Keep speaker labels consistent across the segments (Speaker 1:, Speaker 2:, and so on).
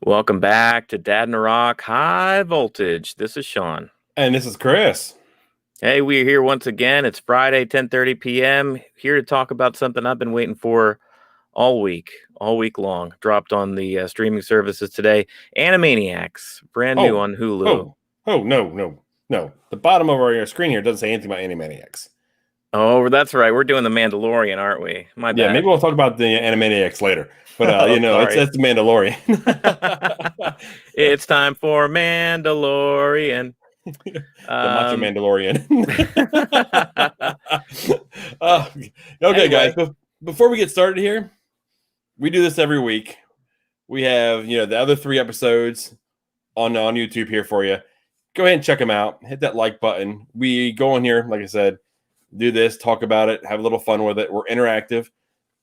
Speaker 1: Welcome back to Dadnarok High Voltage. This is Sean.
Speaker 2: And this is Chris.
Speaker 1: Hey, we're here once again. It's Friday, 10:30 p.m. Here to talk about something I've been waiting for all week long. Dropped on the streaming services today. Animaniacs, brand new
Speaker 2: Oh,
Speaker 1: on Hulu.
Speaker 2: oh, no. The bottom of our screen here doesn't say anything about Animaniacs.
Speaker 1: Oh, that's right. We're doing the Mandalorian, aren't we? My
Speaker 2: Yeah,
Speaker 1: bad.
Speaker 2: maybe we'll talk about the Animaniacs later. But
Speaker 1: Oh,
Speaker 2: it's
Speaker 1: sorry.
Speaker 2: the Mandalorian.
Speaker 1: It's time for Mandalorian.
Speaker 2: The Macho
Speaker 1: Um,
Speaker 2: Mandalorian. uh, okay, guys.
Speaker 1: anyway,
Speaker 2: Before we get started here, we do this every week. We have the other 3 episodes on YouTube here for you. Go ahead and check them out. Hit that like button. We go on here, like I said, do this, talk about it, have a little fun with it. We're interactive.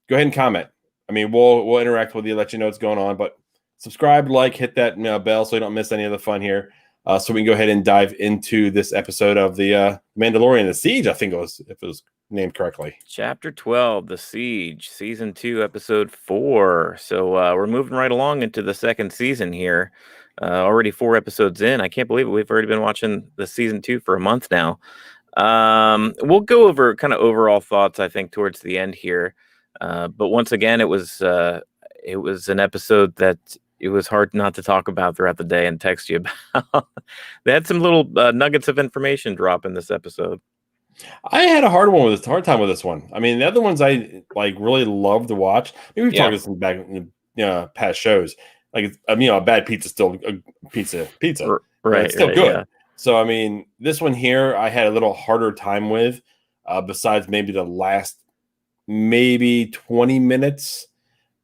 Speaker 2: Go ahead and comment. I mean, we'll interact with you, let you know what's going on. But subscribe, like, hit that bell so you don't miss any of the fun here. So we can go ahead and dive into this episode of the Mandalorian, the Siege. I think it was, if it was named correctly.
Speaker 1: Chapter 12, The Siege, Season 2, Episode 4. So we're moving right along into the second season here. Already 4 episodes in. I can't believe it. We've already been watching the Season 2 for a month now. We'll go over kind of overall thoughts, I think, towards the end here. But once again, it was an episode that it was hard not to talk about throughout the day and text you about. They had some little nuggets of information drop in this episode.
Speaker 2: I had a hard time with this one. I mean, the other ones I like really love to watch. Maybe we've talked about this back in past shows. Like, a bad pizza still a pizza.
Speaker 1: Right,
Speaker 2: It's still
Speaker 1: right,
Speaker 2: good.
Speaker 1: yeah.
Speaker 2: So, I mean, this one here I had a little harder time with. Besides maybe the last maybe 20 minutes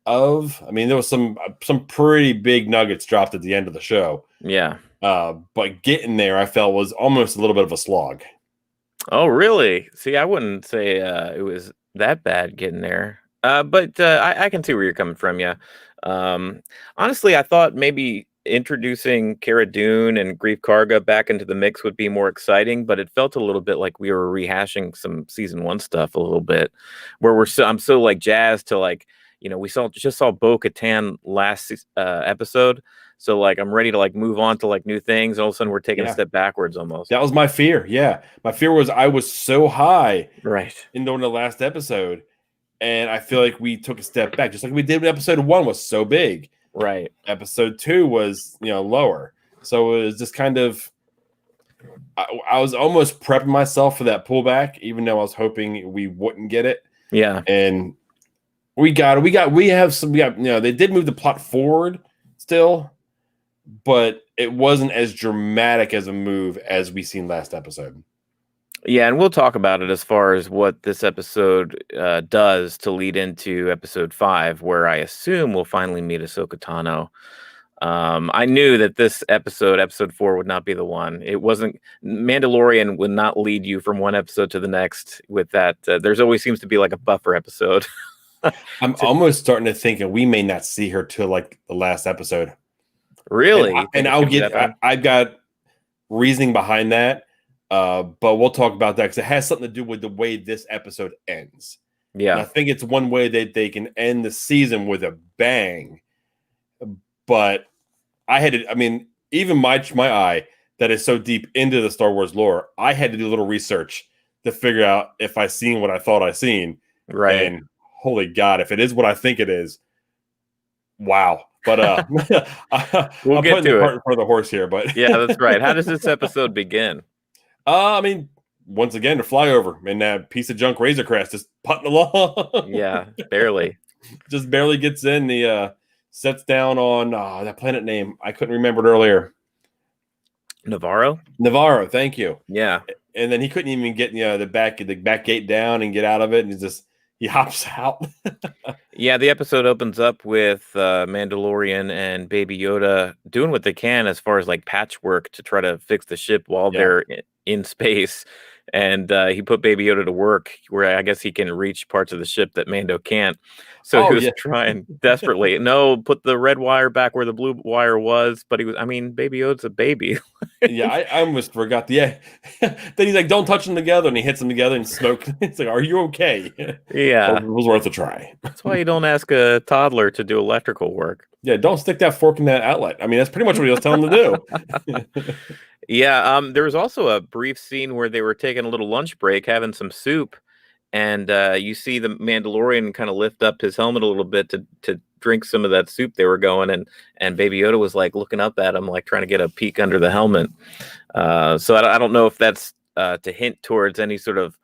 Speaker 2: of. I mean, there was some pretty big nuggets dropped at the end of the show.
Speaker 1: Yeah.
Speaker 2: But getting there, I felt was almost a little bit of a slog.
Speaker 1: Oh, really? See, I wouldn't say it was that bad getting there. But I can see where you're coming from, yeah. Honestly, I thought maybe introducing Cara Dune and Grief Karga back into the mix would be more exciting, but it felt a little bit like we were rehashing some season 1 stuff a little bit, where I'm so like jazzed to like, we just saw Bo-Katan last episode. So like I'm ready to like move on to like new things. All of a sudden we're taking a
Speaker 2: Yeah.
Speaker 1: step backwards almost.
Speaker 2: That was my fear. Yeah. My fear was I was so high
Speaker 1: Right.
Speaker 2: in the last episode, and I feel like we took a step back, just like we did when episode 1 was so big.
Speaker 1: Right.
Speaker 2: Episode 2 was, lower. So it was just kind of, I was almost prepping myself for that pullback, even though I was hoping we wouldn't get it.
Speaker 1: Yeah.
Speaker 2: And they did move the plot forward still, but it wasn't as dramatic as a move as we seen last episode.
Speaker 1: Yeah, and we'll talk about it as far as what this episode does to lead into episode 5, where I assume we'll finally meet Ahsoka Tano. I knew that this episode 4, would not be the one. It wasn't. Mandalorian would not lead you from one episode to the next with that. There's always seems to be like a buffer episode.
Speaker 2: I'm almost starting to think that we may not see her till like the last episode.
Speaker 1: Really?
Speaker 2: I've got reasoning behind that. But we'll talk about that because it has something to do with the way this episode ends.
Speaker 1: Yeah.
Speaker 2: And I think it's one way that they can end the season with a bang. But even my eye that is so deep into the Star Wars lore, I had to do a little research to figure out if I seen what I thought I seen.
Speaker 1: Right.
Speaker 2: And holy God, if it is what I think it is, wow. But
Speaker 1: we'll get to it.
Speaker 2: Cart in front of the horse here. But
Speaker 1: yeah, that's right. How does this episode begin?
Speaker 2: Once again, the flyover and that piece of junk Razor Crest just putting along.
Speaker 1: Yeah, barely.
Speaker 2: Just barely gets in. The sets down on that planet name. I couldn't remember it earlier.
Speaker 1: Navarro,
Speaker 2: thank you.
Speaker 1: Yeah.
Speaker 2: And then he couldn't even get the back gate down and get out of it, and he hops out.
Speaker 1: Yeah, the episode opens up with Mandalorian and Baby Yoda doing what they can as far as like patchwork to try to fix the ship while they're in space. and he put Baby Yoda to work where I guess he can reach parts of the ship that Mando can't. So he
Speaker 2: Oh
Speaker 1: was
Speaker 2: yeah,
Speaker 1: trying desperately. No, put the red wire back where the blue wire was. But he was, I mean, Baby Yoda's a baby.
Speaker 2: yeah. I almost forgot. Yeah. Then he's like, "Don't touch them together," and he hits them together and smoke. It's like, "Are you okay?" But
Speaker 1: Yeah.
Speaker 2: it was worth a try.
Speaker 1: That's why you don't ask a toddler to do electrical work.
Speaker 2: Yeah, don't stick that fork in that outlet. I mean, that's pretty much what he was telling him to do.
Speaker 1: Yeah, there was also a brief scene where they were taking a little lunch break, having some soup, and you see the Mandalorian kind of lift up his helmet a little bit to drink some of that soup they were going, and Baby Yoda was like looking up at him, like trying to get a peek under the helmet. So I don't know if that's to hint towards any sort of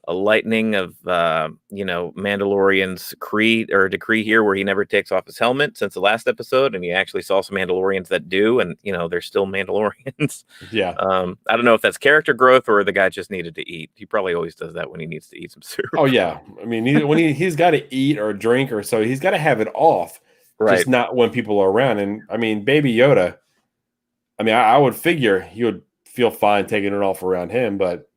Speaker 1: a lightening of Mandalorian's creed or decree here, where he never takes off his helmet since the last episode, and he actually saw some Mandalorians that do, and they're still Mandalorians.
Speaker 2: Yeah.
Speaker 1: I don't know if that's character growth or the guy just needed to eat. He probably always does that when he needs to eat some soup.
Speaker 2: Oh yeah. I mean, when he's got to eat or drink or so, he's got to have it off.
Speaker 1: Right.
Speaker 2: Just not when people are around. And I mean, Baby Yoda. I mean, I would figure he would feel fine taking it off around him, but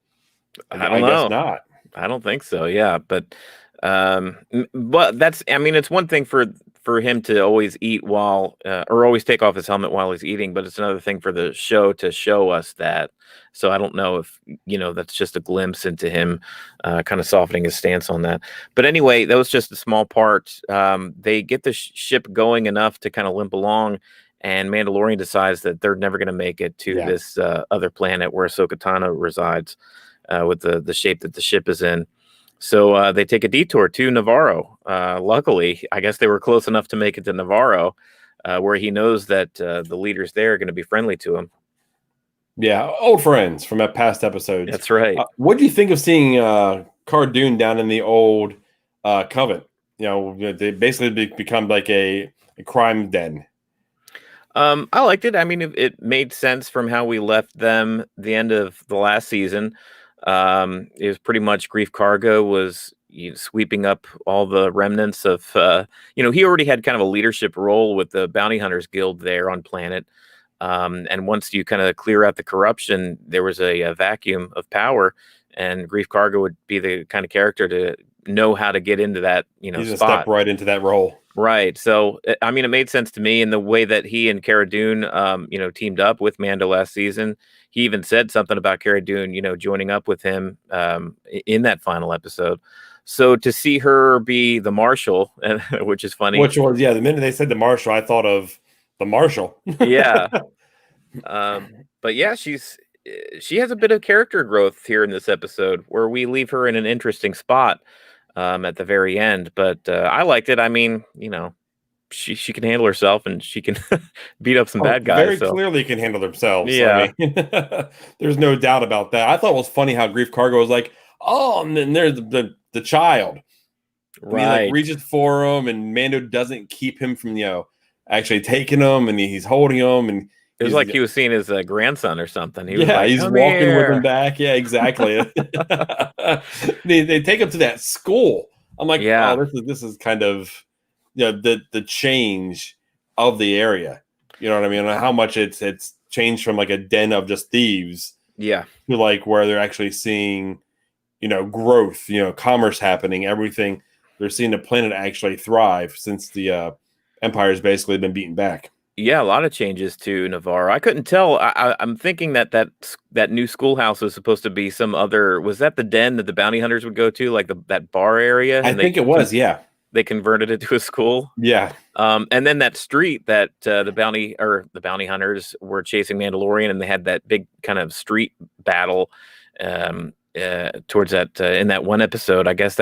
Speaker 1: I
Speaker 2: guess
Speaker 1: don't know.
Speaker 2: not.
Speaker 1: I don't think so. Yeah, but that's. I mean, it's one thing for him to always eat while or always take off his helmet while he's eating, but it's another thing for the show to show us that. So I don't know if that's just a glimpse into him kind of softening his stance on that. But anyway, that was just a small part. They get the ship going enough to kind of limp along, and Mandalorian decides that they're never going to make it to this other planet where Ahsoka Tano resides. With the shape that the ship is in. So they take a detour to Navarro. Luckily, I guess they were close enough to make it to Navarro, where he knows that the leaders there are going to be friendly to him.
Speaker 2: Yeah, old friends from past episodes.
Speaker 1: That's right.
Speaker 2: What do you think of seeing Cara Dune down in the old Coven? They basically become like a crime den.
Speaker 1: I liked it. I mean, it made sense from how we left them the end of the last season. It was pretty much Grief Cargo was sweeping up all the remnants of, he already had kind of a leadership role with the Bounty Hunters Guild there on planet. And once you kind of clear out the corruption, there was a vacuum of power, and Grief Cargo would be the kind of character to know how to get into that,
Speaker 2: He's
Speaker 1: spot.
Speaker 2: Step right into that role.
Speaker 1: Right. So, I mean, it made sense to me in the way that he and Cara Dune, teamed up with Mando last season. He even said something about Cara Dune, joining up with him in that final episode. So to see her be the Marshal, which is funny.
Speaker 2: Which was, the minute they said the Marshal, I thought of the Marshal.
Speaker 1: Yeah. But yeah, she has a bit of character growth here in this episode where we leave her in an interesting spot at the very end. But I liked it. I mean, she can handle herself and she can beat up some bad guys.
Speaker 2: Very clearly can handle themselves.
Speaker 1: Yeah.
Speaker 2: I mean, there's no doubt about that. I thought it was funny how Grief Cargo was like, oh, and then there's the child.
Speaker 1: Right.
Speaker 2: He like reaches for him, and Mando doesn't keep him from actually taking him, and he's holding him, and
Speaker 1: it was like he was seeing his grandson or something. He was
Speaker 2: he's walking with him back. Yeah, exactly. they take him to that school. I'm like, oh, this is kind of the change of the area. You know what I mean? How much it's changed from like a den of just thieves,
Speaker 1: to
Speaker 2: like where they're actually seeing, growth, commerce happening, everything. They're seeing the planet actually thrive since the Empire's basically been beaten back.
Speaker 1: Yeah, a lot of changes to Navarro. I couldn't tell. I'm thinking that new schoolhouse was supposed to be some other. Was that the den that the bounty hunters would go to, like that bar area?
Speaker 2: I think it was. Yeah,
Speaker 1: they converted it to a school.
Speaker 2: Yeah.
Speaker 1: And then that street that the bounty hunters were chasing Mandalorian, and they had that big kind of street battle towards that in that one episode. I guess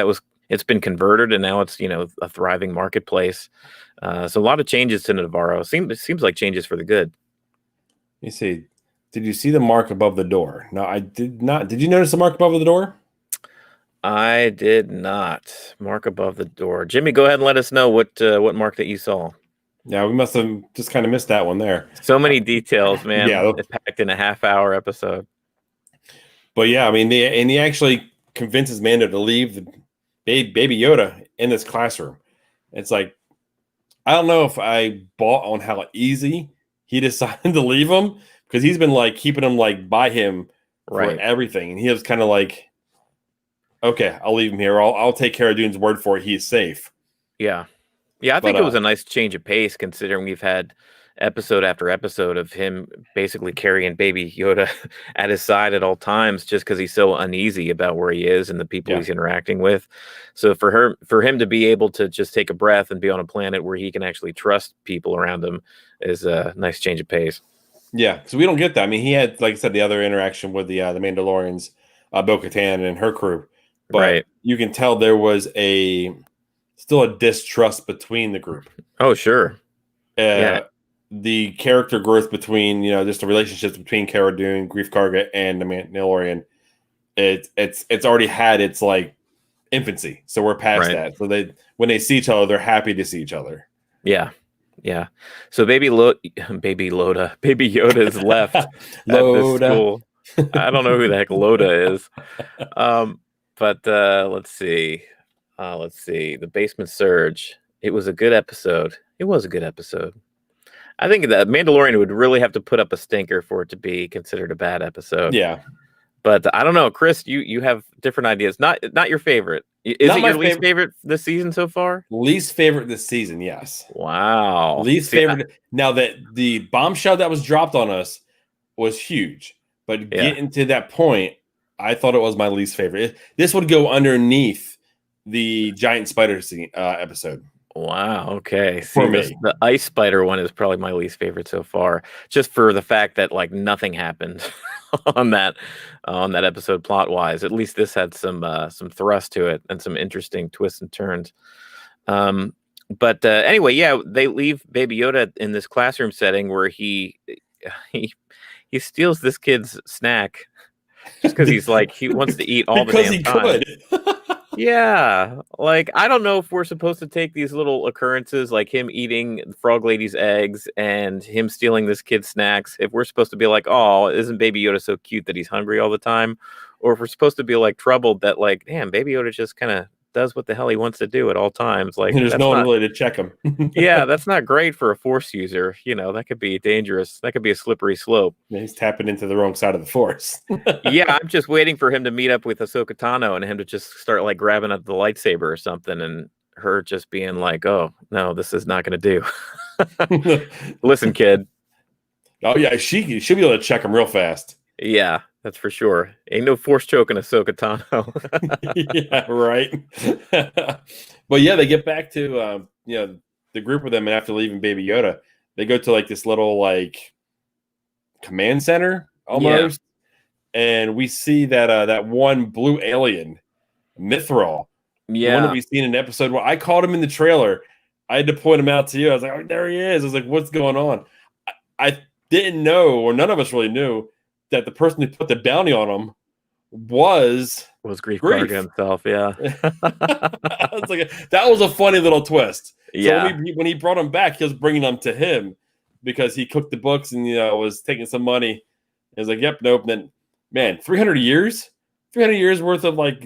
Speaker 1: it's been converted, and now it's a thriving marketplace. So a lot of changes to Navarro. It seems like changes for the good.
Speaker 2: Let me see. Did you see the mark above the door? No, I did not. Did you notice the mark above the door?
Speaker 1: I did not. Mark above the door. Jimmy, go ahead and let us know what mark that you saw.
Speaker 2: Yeah, we must have just kind of missed that one there.
Speaker 1: So many details, man.
Speaker 2: Yeah,
Speaker 1: it's packed in a half-hour episode.
Speaker 2: But yeah, I mean, he actually convinces Mando to leave the Baby Yoda in this classroom. It's like, I don't know if I bought on how easy he decided to leave him, because he's been like keeping him like by him for
Speaker 1: Right.
Speaker 2: everything, and he was kind of like, okay, I'll leave him here. I'll take Cara Dune's word for it. He's safe.
Speaker 1: Yeah. Yeah, I
Speaker 2: But
Speaker 1: think it was a nice change of pace considering we've had episode after episode of him basically carrying Baby Yoda at his side at all times just because he's so uneasy about where he is and the people
Speaker 2: yeah,
Speaker 1: he's interacting with. So for him to be able to just take a breath and be on a planet where he can actually trust people around him is a nice change of pace.
Speaker 2: yeah. So we don't get that. I mean, he had, like I said, the other interaction with the Mandalorians, Bo-Katan and her crew, but
Speaker 1: Right.
Speaker 2: you can tell there was still a distrust between the group.
Speaker 1: Oh, sure. Yeah.
Speaker 2: Uh, the character growth between, just the relationships between Cara Dune, Grief Karga, and the Mandalorian, it's already had its like infancy, so we're past
Speaker 1: Right.
Speaker 2: that. So when they see each other, they're happy to see each other.
Speaker 1: Yeah. Yeah. So Baby Yoda is left at this
Speaker 2: Loda.
Speaker 1: school. I don't know who the heck Loda is. But let's see. Let's see. The Basement Surge. It was a good episode. It was a good episode. I think that Mandalorian would really have to put up a stinker for it to be considered a bad episode.
Speaker 2: Yeah.
Speaker 1: But I don't know, Chris. You have different ideas. Not your favorite. Is
Speaker 2: Not
Speaker 1: it
Speaker 2: my
Speaker 1: your least favorite this season so far?
Speaker 2: Least favorite this season, yes.
Speaker 1: Wow.
Speaker 2: Least favorite. Now that the bombshell that was dropped on us was huge, but getting to that point, I thought it was my least favorite. This would go underneath the giant spider scene episode.
Speaker 1: Wow. Okay.
Speaker 2: For
Speaker 1: See,
Speaker 2: me.
Speaker 1: the ice spider one is probably my least favorite so far, just for the fact that like nothing happened on that episode plot wise. At least this had some thrust to it and some interesting twists and turns. But anyway, yeah, they leave Baby Yoda in this classroom setting where he steals this kid's snack just because he's like he wants to eat all the damn
Speaker 2: he
Speaker 1: time.
Speaker 2: could.
Speaker 1: Yeah, like I don't know if we're supposed to take these little occurrences like him eating Frog Lady's eggs and him stealing this kid's snacks. If we're supposed to be like, oh, isn't Baby Yoda so cute that he's hungry all the time? Or if we're supposed to be like troubled that like, damn, Baby Yoda just kind of does what the hell he wants to do at all times. Like
Speaker 2: There's
Speaker 1: that's
Speaker 2: no one
Speaker 1: not,
Speaker 2: really to check him.
Speaker 1: yeah, that's not great for a Force user. That could be dangerous. That could be a slippery slope.
Speaker 2: He's tapping into the wrong side of the Force.
Speaker 1: Yeah, I'm just waiting for him to meet up with Ahsoka Tano and him to just start like grabbing at the lightsaber or something, and her just being like, "Oh no, this is not going to do." Listen, kid.
Speaker 2: Oh yeah, she should be able to check him real fast.
Speaker 1: Yeah, that's for sure. Ain't no Force choking Ahsoka Tano.
Speaker 2: Yeah, right. But yeah, they get back to the group with them, and after leaving Baby Yoda, they go to like this little like command center almost, and we see that one blue alien, Mithril. The one that we've seen in an episode where I called him in the trailer. I had to point him out to you. I was like, oh, there he is. I was like, what's going on? I didn't know, or none of us really knew, that the person who put the bounty on him was
Speaker 1: Grief Karga himself. Yeah.
Speaker 2: I was like, that was a funny little twist.
Speaker 1: Yeah.
Speaker 2: So when he brought him back, he was bringing them to him because he cooked the books and was taking some money. He was like, yep, nope. And then, man, 300 years worth of like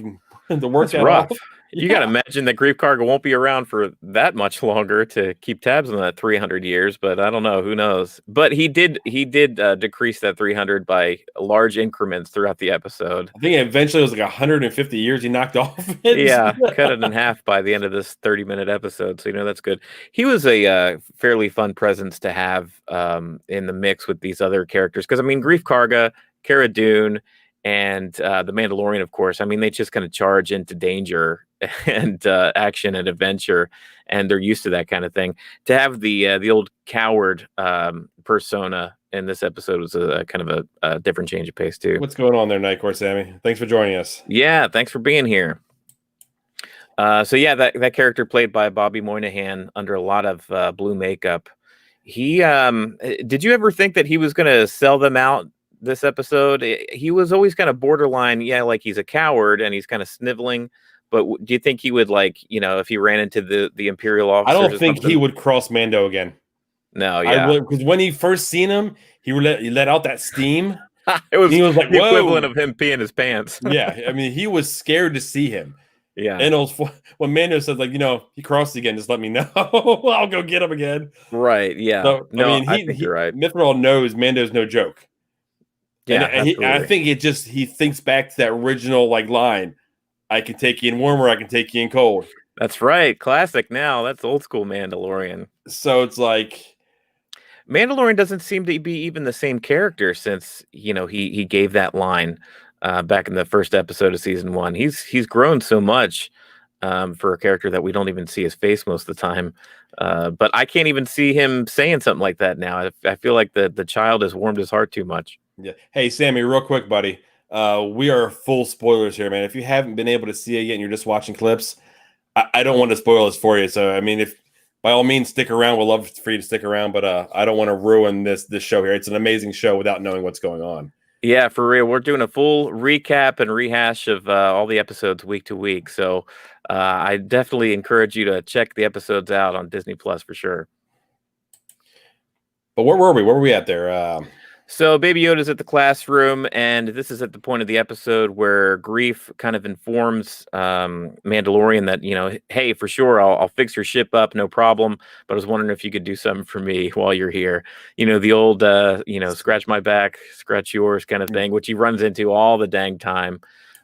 Speaker 2: the work.
Speaker 1: That's rough. You got to imagine that Grief Karga won't be around for that much longer to keep tabs on that 300 years, but I don't know. Who knows? But he did decrease that 300 by large increments throughout the episode.
Speaker 2: I think eventually it was like 150 years he knocked off.
Speaker 1: Yeah, cut it in half by the end of this 30-minute episode. So, that's good. He was a fairly fun presence to have in the mix with these other characters. Because, I mean, Grief Karga, Cara Dune, and the Mandalorian, of course, I mean, they just kind of charge into danger and action and adventure, and they're used to that kind of thing. To have the old coward persona in this episode was a kind of a different change of pace too.
Speaker 2: What's going on there, Night Court Sammy? Thanks for joining us.
Speaker 1: Yeah, thanks for being here. So yeah, that character played by Bobby Moynihan under a lot of blue makeup. He did you ever think that he was going to sell them out this episode? He was always kind of borderline, like he's a coward and he's kind of sniveling. But do you think he would if he ran into the Imperial officers?
Speaker 2: I don't think he would cross Mando again.
Speaker 1: No, yeah.
Speaker 2: Because when he first seen him, he let out that steam.
Speaker 1: He was like
Speaker 2: the
Speaker 1: equivalent of him peeing his pants.
Speaker 2: Yeah, I mean, he was scared to see him.
Speaker 1: Yeah.
Speaker 2: And it was when Mando said, he crossed again, just let me know. I'll go get him again.
Speaker 1: Right, yeah.
Speaker 2: So,
Speaker 1: no, I think you're right.
Speaker 2: Mithril knows Mando's no joke. And,
Speaker 1: Yeah,
Speaker 2: and I
Speaker 1: absolutely.
Speaker 2: think he thinks back to that original like line, I can take you in warm or I can take you in cold.
Speaker 1: That's right. Classic now. That's old school Mandalorian.
Speaker 2: So it's like,
Speaker 1: Mandalorian doesn't seem to be even the same character since, he gave that line back in the first episode of season 1. He's grown so much for a character that we don't even see his face most of the time. But I can't even see him saying something like that now. I feel like the child has warmed his heart too much.
Speaker 2: yeah. Hey, Sammy, real quick, buddy. We are full spoilers here, man. If you haven't been able to see it yet and you're just watching clips, I don't want to spoil this for you. So, I mean, if by all means stick around, we'll love for you to stick around. But I don't want to ruin this show here. It's an amazing show without knowing what's going on.
Speaker 1: Yeah, for real. We're doing a full recap and rehash of all the episodes week to week. So I definitely encourage you to check the episodes out on Disney Plus for sure.
Speaker 2: But where were we? Where were we at there?
Speaker 1: So Baby Yoda's at the classroom, and this is at the point of the episode where Grief kind of informs Mandalorian that, hey, for sure, I'll fix your ship up, no problem. But I was wondering if you could do something for me while you're here. The old, scratch my back, scratch yours kind of thing, which he runs into all the dang time.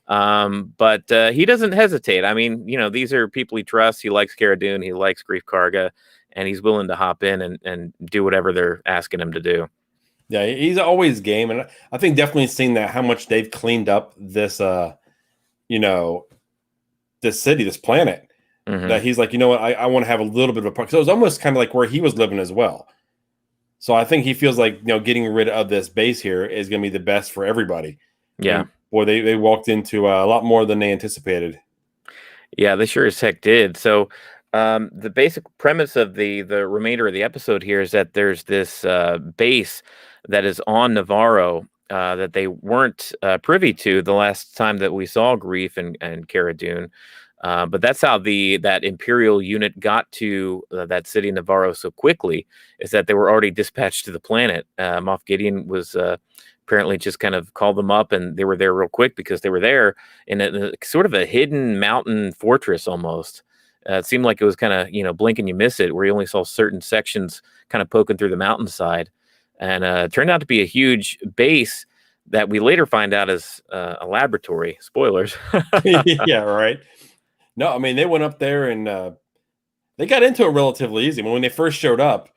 Speaker 1: But he doesn't hesitate. I mean, these are people he trusts. He likes Cara Dune. He likes Grief Karga, and he's willing to hop in and do whatever they're asking him to do.
Speaker 2: Yeah, he's always game, and I think definitely seeing that how much they've cleaned up this, this city, this planet.
Speaker 1: Mm-hmm.
Speaker 2: That he's like, you know what, I want to have a little bit of a part. So it was almost kind of like where he was living as well. So I think he feels like getting rid of this base here is going to be the best for everybody.
Speaker 1: Yeah.
Speaker 2: And boy, they walked into a lot more than they anticipated.
Speaker 1: Yeah, they sure as heck did. So the basic premise of the remainder of the episode here is that there's this base that is on Navarro that they weren't privy to the last time that we saw Grief and Cara Dune. But that's how that Imperial unit got to that city Navarro so quickly, is that they were already dispatched to the planet. Moff Gideon was apparently just kind of called them up, and they were there real quick because they were there in a sort of a hidden mountain fortress almost. It seemed like it was kind of, blink and you miss it, where you only saw certain sections kind of poking through the mountainside. And it turned out to be a huge base that we later find out is a laboratory. Spoilers.
Speaker 2: Yeah, right. No, I mean, they went up there and they got into it relatively easy. When they first showed up,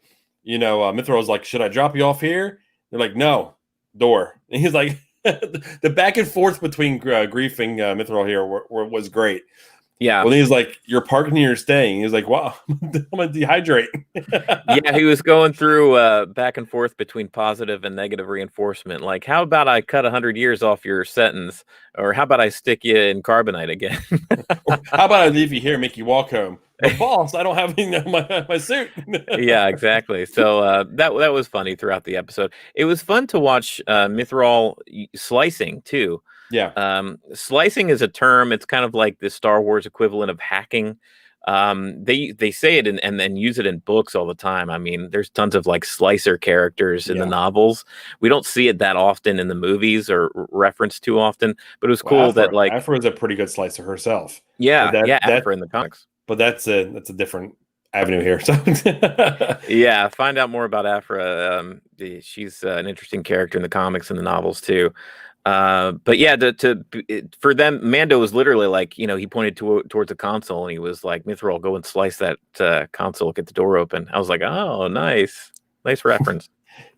Speaker 2: Mithra was like, should I drop you off here? They're like, no, door. And he's like, the back and forth between Grief and Mithra here was great.
Speaker 1: Yeah.
Speaker 2: Well, he's like, you're parking here, you're staying. He's like, wow, I'm going to dehydrate.
Speaker 1: Yeah, he was going through back and forth between positive and negative reinforcement. Like, how about I cut 100 years off your sentence? Or how about I stick you in carbonite again?
Speaker 2: Or how about I leave you here and make you walk home? But boss, I don't have my suit.
Speaker 1: Yeah, exactly. So that was funny throughout the episode. It was fun to watch Mithral slicing, too.
Speaker 2: Yeah.
Speaker 1: Slicing is a term. It's kind of like the Star Wars equivalent of hacking. They say it and then use it in books all the time. I mean, there's tons of like slicer characters in the novels. We don't see it that often in the movies or referenced too often, but it was cool that like
Speaker 2: Aphra is a pretty good slicer herself.
Speaker 1: Yeah, Aphra in the comics.
Speaker 2: But that's a different avenue here. So
Speaker 1: yeah, find out more about Aphra. She's an interesting character in the comics and the novels too. But yeah, for them, Mando was literally like, he pointed towards a console and he was like, Mithral, go and slice that console, get the door open. I was like, oh, nice reference.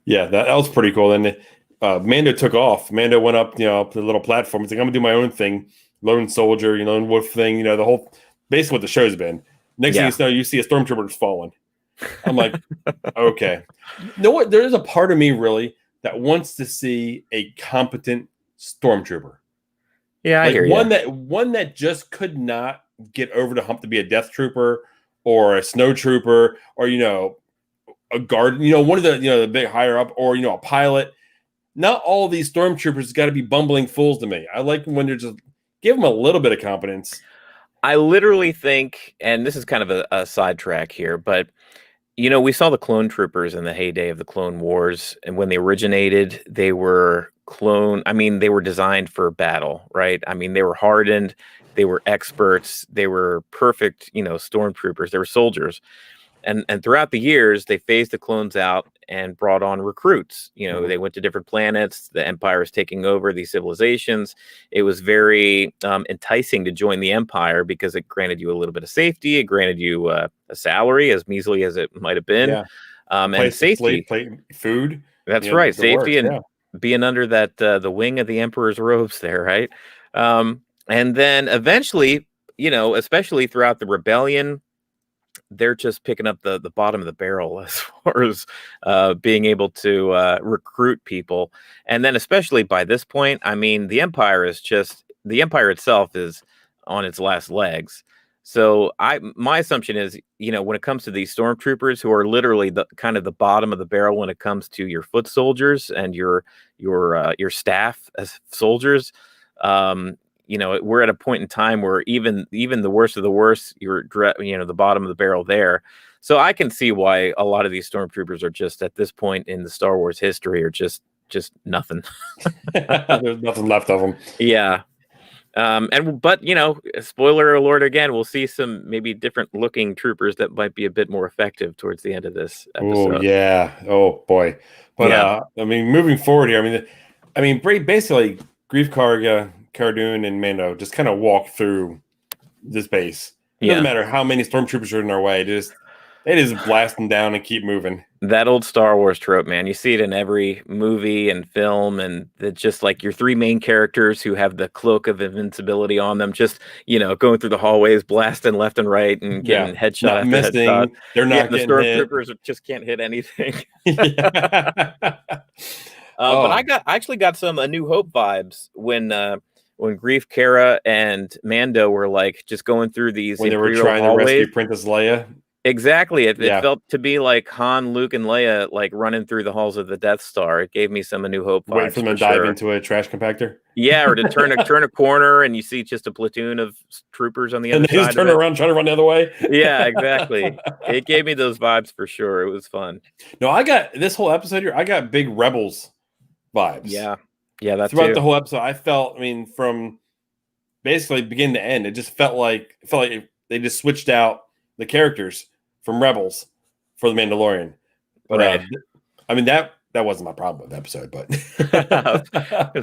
Speaker 2: Yeah, that was pretty cool. And Mando took off. Mando went up, up the little platform. He's like, I'm gonna do my own thing, lone soldier, lone wolf thing. The whole basically what the show's been. Next thing you know, you see a stormtrooper just falling. I'm like, okay. You know what? There is a part of me really that wants to see a competent stormtrooper.
Speaker 1: Yeah, I hear you.
Speaker 2: One that just could not get over the hump to be a death trooper or a snow trooper or a guard, one of the big higher up or a pilot. Not all of these stormtroopers got to be bumbling fools to me. I like when they're just give them a little bit of competence.
Speaker 1: I literally think, and this is kind of a sidetrack here, but we saw the clone troopers in the heyday of the Clone Wars, and when they originated, they were they were designed for battle, right? I mean, they were hardened, they were experts, they were perfect, stormtroopers, they were soldiers. and throughout the years, they phased the clones out and brought on recruits. They went to different planets. The Empire is taking over these civilizations. It was very enticing to join the Empire because it granted you a little bit of safety. It granted you a salary, as measly as it might have been,
Speaker 2: Yeah. A
Speaker 1: and
Speaker 2: place to
Speaker 1: safety.
Speaker 2: sleep, food.
Speaker 1: That's right,
Speaker 2: The works.
Speaker 1: safety and
Speaker 2: Yeah.
Speaker 1: being under that the wing of the Emperor's robes there, right? And then eventually, especially throughout the rebellion, they're just picking up the bottom of the barrel as far as being able to recruit people. And then especially by this point, I mean, the Empire itself is on its last legs. So my assumption is, when it comes to these stormtroopers who are literally the kind of the bottom of the barrel when it comes to your foot soldiers and your staff as soldiers, we're at a point in time where even the worst of the worst, you're the bottom of the barrel there. So I can see why a lot of these stormtroopers are just at this point in the Star Wars history are just nothing.
Speaker 2: There's nothing left of them.
Speaker 1: Yeah. But spoiler alert again, we'll see some maybe different looking troopers that might be a bit more effective towards the end of this episode.
Speaker 2: Oh yeah. Oh boy. But
Speaker 1: Yeah.
Speaker 2: I mean, moving forward here, basically Grief Karga, Cardoon, and Mando just kind of walk through this base. It doesn't matter how many stormtroopers are in their way. They just blast them down and keep moving.
Speaker 1: That old Star Wars trope, man. You see it in every movie and film, and it's just like your three main characters who have the cloak of invincibility on them, just going through the hallways, blasting left and right, and getting headshot
Speaker 2: not
Speaker 1: after
Speaker 2: missing.
Speaker 1: headshot.
Speaker 2: They're not
Speaker 1: the
Speaker 2: getting
Speaker 1: stormtroopers
Speaker 2: hit.
Speaker 1: just can't hit anything.
Speaker 2: But
Speaker 1: I actually got some A New Hope vibes when Grief Karga and Mando were like just going through these
Speaker 2: when they were
Speaker 1: Imperial
Speaker 2: trying
Speaker 1: hallways.
Speaker 2: to rescue Princess Leia.
Speaker 1: Exactly. It felt to be like Han, Luke, and Leia like running through the halls of the Death Star. It gave me some A New Hope vibes.
Speaker 2: Wait for them to dive into a trash compactor.
Speaker 1: Yeah, or to turn a corner and you see just a platoon of troopers on the other
Speaker 2: side. And they just turn around, trying to run the other way.
Speaker 1: Yeah, exactly. It gave me those vibes for sure. It was fun.
Speaker 2: No, I got this whole episode here. I got big Rebels vibes.
Speaker 1: Yeah, that's
Speaker 2: throughout the whole episode. I felt, from basically beginning to end, it just felt like they just switched out the characters from Rebels for the Mandalorian. But
Speaker 1: right.
Speaker 2: That wasn't my problem with the episode. But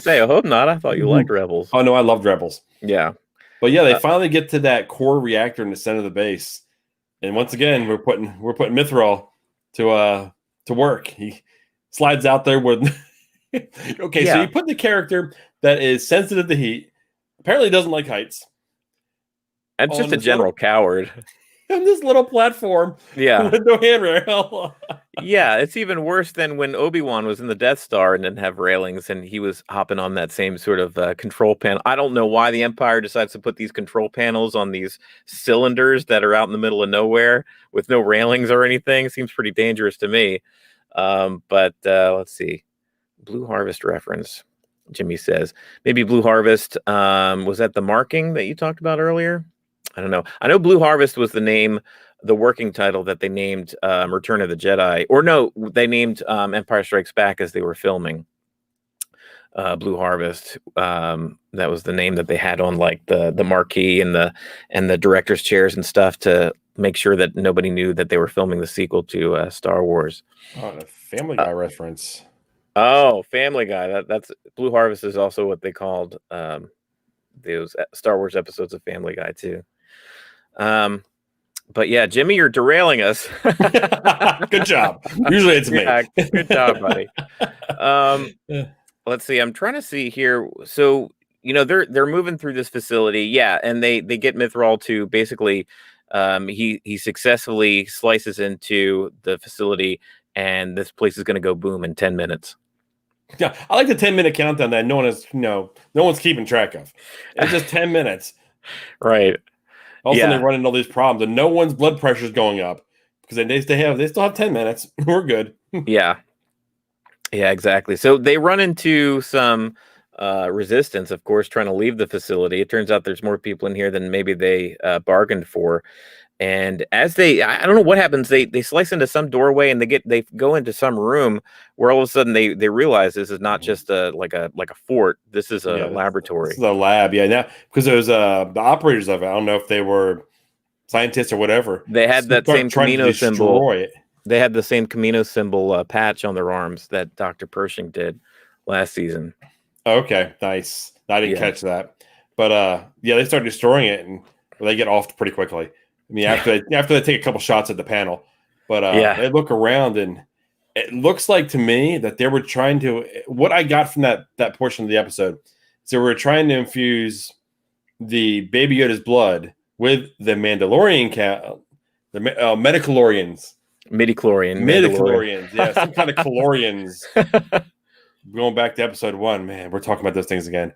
Speaker 1: I hope not. I thought you liked Rebels.
Speaker 2: Oh no, I loved Rebels.
Speaker 1: Yeah,
Speaker 2: but yeah, they finally get to that core reactor in the center of the base, and once again, we're putting Mithril to work. He slides out there with. Okay, so you put the character that is sensitive to heat, apparently doesn't like heights,
Speaker 1: and just a general coward.
Speaker 2: On this little platform, with no handrail.
Speaker 1: Yeah, it's even worse than when Obi-Wan was in the Death Star and didn't have railings, and he was hopping on that same sort of control panel. I don't know why the Empire decides to put these control panels on these cylinders that are out in the middle of nowhere with no railings or anything. Seems pretty dangerous to me. But let's see. Blue Harvest reference, Jimmy says. Maybe Blue Harvest, was that the marking that you talked about earlier? I don't know. I know Blue Harvest was the working title that they named Return of the Jedi. Or no, they named Empire Strikes Back as they were filming Blue Harvest. That was the name that they had on like the marquee and the director's chairs and stuff to make sure that nobody knew that they were filming the sequel to Star Wars.
Speaker 2: Oh, the Family Guy reference.
Speaker 1: Oh, Family Guy. That's Blue Harvest is also what they called those Star Wars episodes of Family Guy too. But yeah, Jimmy, you're derailing us.
Speaker 2: Good job. Usually it's me.
Speaker 1: Yeah, good job, buddy. Let's see. I'm trying to see here. So, they're moving through this facility. Yeah. And they get Mithril to basically, he successfully slices into the facility and this place is going to go boom in 10 minutes.
Speaker 2: Yeah. I like the 10-minute countdown that no one's keeping track of. It's just 10 minutes.
Speaker 1: Right.
Speaker 2: Also, they run into all these problems, and no one's blood pressure is going up because they still have 10 minutes. We're good.
Speaker 1: Yeah, exactly. So they run into some resistance, of course, trying to leave the facility. It turns out there's more people in here than maybe they bargained for. And as I don't know what happens, they slice into some doorway and they go into some room where all of a sudden they realize this is not just like a fort. This is a laboratory.
Speaker 2: This is a lab, yeah. Now because there's the operators of it. I don't know if they were scientists or whatever
Speaker 1: They had that
Speaker 2: start
Speaker 1: same
Speaker 2: trying to
Speaker 1: Camino symbol.
Speaker 2: destroy it.
Speaker 1: They had the same Camino symbol patch on their arms that Dr. Pershing did last season.
Speaker 2: Okay, nice. I didn't
Speaker 1: Yeah.
Speaker 2: catch that, but yeah, they start destroying it, and they get off pretty quickly. I mean, after they take a couple shots at the panel, but they look around, and it looks like to me that they were trying to. What I got from that portion of the episode, so we're trying to infuse the Baby Yoda's blood with the Mandalorian the Metachlorians.
Speaker 1: Midichlorian.
Speaker 2: Yeah, some kind of calorians. Going back to episode 1, man, we're talking about those things again.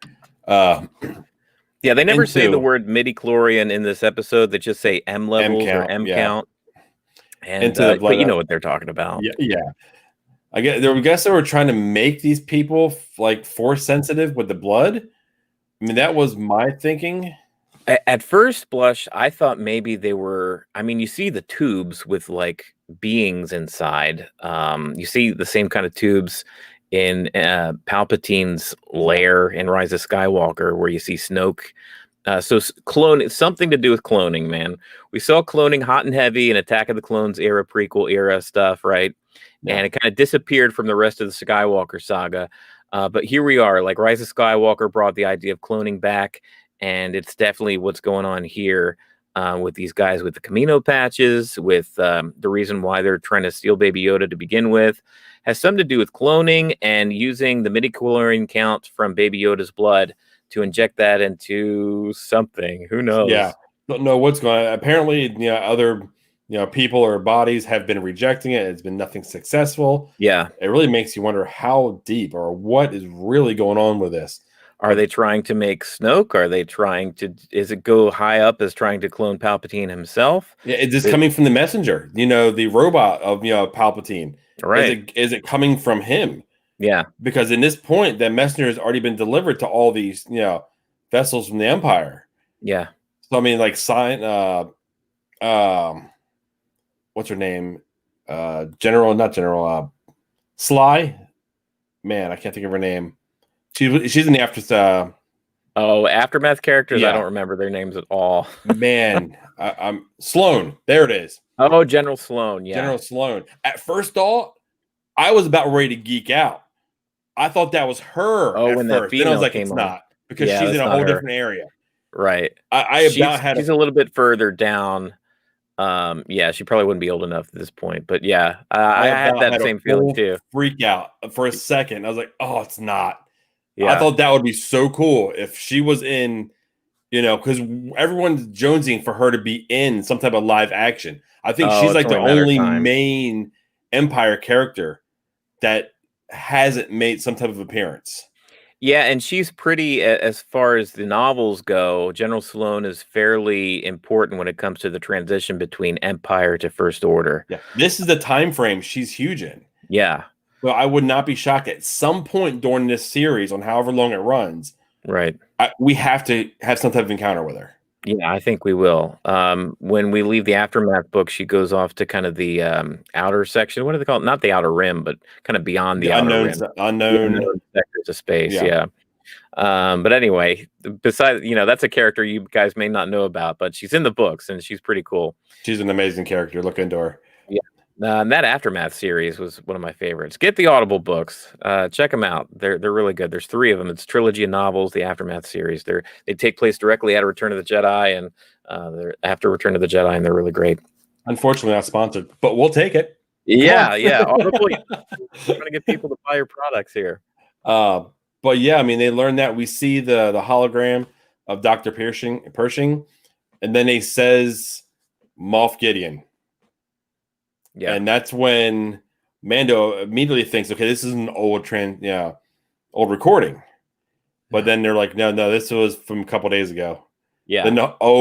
Speaker 1: Yeah, they never say the word midichlorian in this episode. They just say M levels or M count. And but you know what they're talking about.
Speaker 2: Yeah. I guess they were trying to make these people like force sensitive with the blood. I mean, that was my thinking.
Speaker 1: At first blush, I thought maybe they were. I mean, you see the tubes with like beings inside. You see the same kind of tubes in Palpatine's lair in Rise of Skywalker, where you see Snoke. So clone, something to do with cloning, man. We saw cloning hot and heavy in Attack of the Clones era, prequel era stuff, right? Yeah. And it kind of disappeared from the rest of the Skywalker saga. But here we are, like Rise of Skywalker brought the idea of cloning back, and it's definitely what's going on here with these guys with the Camino patches, with the reason why they're trying to steal Baby Yoda to begin with. Has something to do with cloning and using the midichlorian count from Baby Yoda's blood to inject that into something. Who knows?
Speaker 2: Yeah, don't know what's going on. Apparently, other people or bodies have been rejecting it. It's been nothing successful.
Speaker 1: Yeah,
Speaker 2: it really makes you wonder how deep or what is really going on with this.
Speaker 1: Are they trying to make Snoke? Are they trying to? Is it go high up as trying to clone Palpatine himself?
Speaker 2: Yeah, is this coming from the messenger? The robot of Palpatine.
Speaker 1: Right?
Speaker 2: Is it coming from him?
Speaker 1: Yeah,
Speaker 2: because in this point, that messenger has already been delivered to all these vessels from the Empire.
Speaker 1: Yeah.
Speaker 2: So I mean, like what's her name? Sly. Man, I can't think of her name. She's in the
Speaker 1: Aftermath characters. Yeah. I don't remember their names at all.
Speaker 2: Man, I'm Sloane. There it is.
Speaker 1: Oh, General Sloane. Yeah,
Speaker 2: General Sloane. At first thought, I was about ready to geek out. I thought that was her.
Speaker 1: Oh, when that female
Speaker 2: then I was like,
Speaker 1: came
Speaker 2: it's
Speaker 1: on.
Speaker 2: not, because she's in a whole different area.
Speaker 1: Right. She's a little bit further down. Yeah, she probably wouldn't be old enough at this point, but yeah, I had that same feeling too.
Speaker 2: Freak out for a second. I was like, oh, it's not. Yeah. I thought that would be so cool if she was in, because everyone's jonesing for her to be in some type of live action. I think she's like the only main Empire character that hasn't made some type of appearance.
Speaker 1: Yeah, and she's pretty, as far as the novels go, General Sloane is fairly important when it comes to the transition between Empire to First Order.
Speaker 2: Yeah, this is the time frame she's huge in.
Speaker 1: Yeah.
Speaker 2: Well, I would not be shocked at some point during this series, on however long it runs.
Speaker 1: Right.
Speaker 2: We have to have some type of encounter with her.
Speaker 1: Yeah, I think we will. When we leave the Aftermath book, she goes off to kind of the outer section. What do they call it? Not the outer rim, but kind of beyond the outer rim. Unknown sectors of space. Yeah. But anyway, besides, that's a character you guys may not know about, but she's in the books and she's pretty cool.
Speaker 2: She's an amazing character. Look into her.
Speaker 1: Yeah. That Aftermath series was one of my favorites. Get the Audible books. Check them out. They're really good. There's 3 of them. It's trilogy of novels, the Aftermath series. They take place directly out of Return of the Jedi, and they're after Return of the Jedi, and they're really great.
Speaker 2: Unfortunately, not sponsored, but we'll take it.
Speaker 1: Yeah. Audible. Trying to get people to buy your products here.
Speaker 2: But yeah, I mean, they learned that. We see the hologram of Dr. Pershing, and then he says Moff Gideon. Yeah, and that's when Mando immediately thinks, okay, this is an old recording. But then they're like, no, this was from a couple days ago. Yeah. Then